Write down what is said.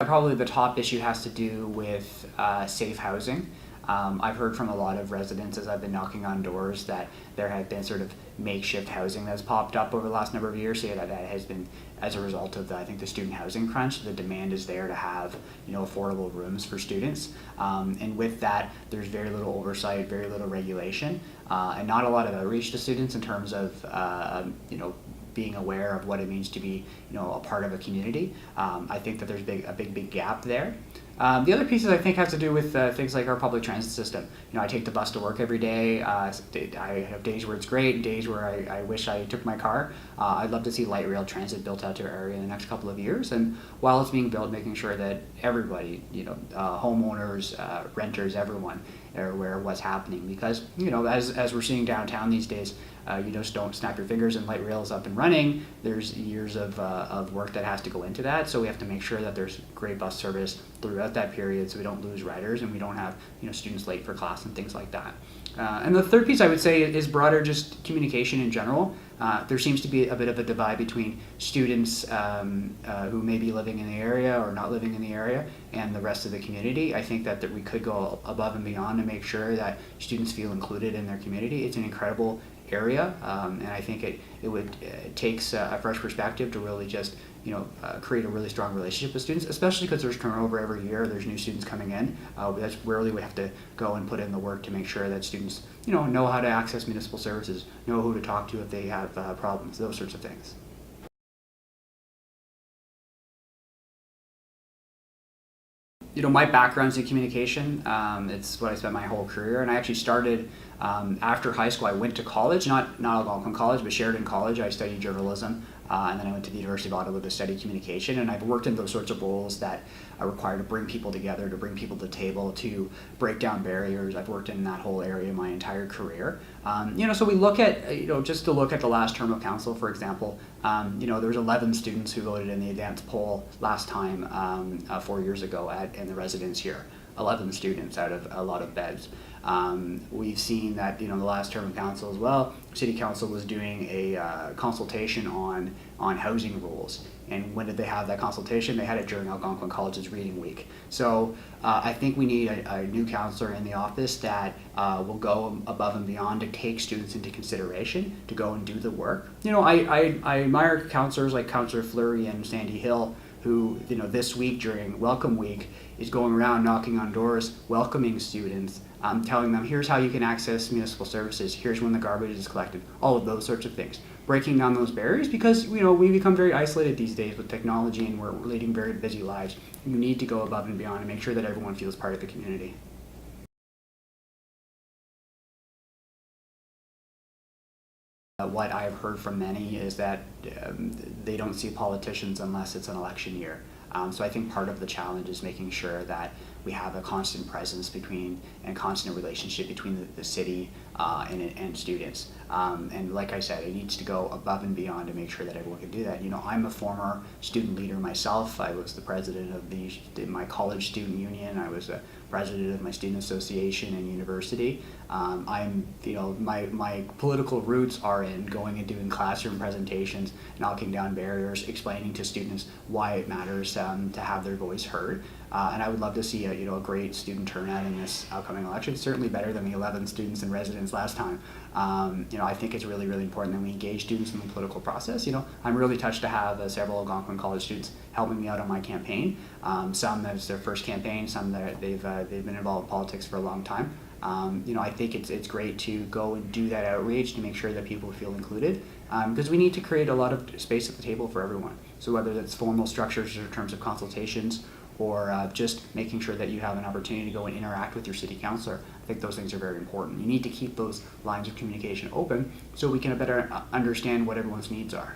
probably the top issue has to do with safe housing. I've heard from a lot of residents as I've been knocking on doors that there have been sort of makeshift housing that's popped up over the last number of years. So that has been as a result of I think the student housing crunch. The demand is there to have affordable rooms for students, and with that, there's very little oversight, very little regulation, and not a lot of outreach to students in terms of being aware of what it means to be a part of a community. I think that there's a big gap there. The other pieces I think has to do with things like our public transit system. I take the bus to work every day. I have days where it's great and days where I wish I took my car. I'd love to see light rail transit built out to our area in the next couple of years, and while it's being built, making sure that everybody, homeowners, renters, everyone are aware of what's happening, because as we're seeing downtown these days, you just don't snap your fingers and light rail is up and running. There's years of work that has to go into that, so we have to make sure that there's great bus service throughout that period so we don't lose riders and we don't have students late for class and things like that. And the third piece I would say is broader, just communication in general. There seems to be a bit of a divide between students who may be living in the area or not living in the area and the rest of the community. I think that we could go above and beyond to make sure that students feel included in their community. It's an incredible area, and I think it takes a fresh perspective to really just create a really strong relationship with students, especially because there's turnover every year. There's new students coming in. That's where we have to go and put in the work to make sure that students know how to access municipal services, know who to talk to if they have problems, those sorts of things. My background's in communication. It's what I spent my whole career, and I actually started after high school. I went to college, not Algonquin College, but Sheridan College. I studied journalism, and then I went to the University of Ottawa to study communication, and I've worked in those sorts of roles that are required to bring people together, to bring people to the table, to break down barriers. I've worked in that whole area my entire career. So we look at, just to look at the last term of council, for example, there was 11 students who voted in the advanced poll last time 4 years ago in the residence here. 11 students out of a lot of beds. We've seen that the last term of council as well, City Council was doing a consultation on housing rules. And when did they have that consultation? They had it during Algonquin College's reading week. So I think we need a new councillor in the office that will go above and beyond to take students into consideration, to go and do the work. I admire councillors like Councillor Fleury and Sandy Hill, who this week during Welcome Week is going around knocking on doors, welcoming students, telling them here's how you can access municipal services, here's when the garbage is collected, all of those sorts of things. Breaking down those barriers, because we become very isolated these days with technology and we're leading very busy lives. You need to go above and beyond and make sure that everyone feels part of the community. What I've heard from many is that they don't see politicians unless it's an election year. So I think part of the challenge is making sure that we have a constant presence and constant relationship between the city and students. And like I said, it needs to go above and beyond to make sure that everyone can do that. I'm a former student leader myself. I was the president of my college student union. I was the president of my student association and university. My political roots are in going and doing classroom presentations, knocking down barriers, explaining to students why it matters to have their voice heard. And I would love to see a great student turnout in this upcoming election. Certainly better than the 11 students and residents last time. I think it's really, really important that we engage students in the political process. I'm really touched to have several Algonquin College students helping me out on my campaign. Some that it's their first campaign, some that they've been involved in politics for a long time. I think it's great to go and do that outreach to make sure that people feel included, because we need to create a lot of space at the table for everyone. So whether that's formal structures or terms of consultations, or just making sure that you have an opportunity to go and interact with your city councillor, I think those things are very important. You need to keep those lines of communication open so we can better understand what everyone's needs are.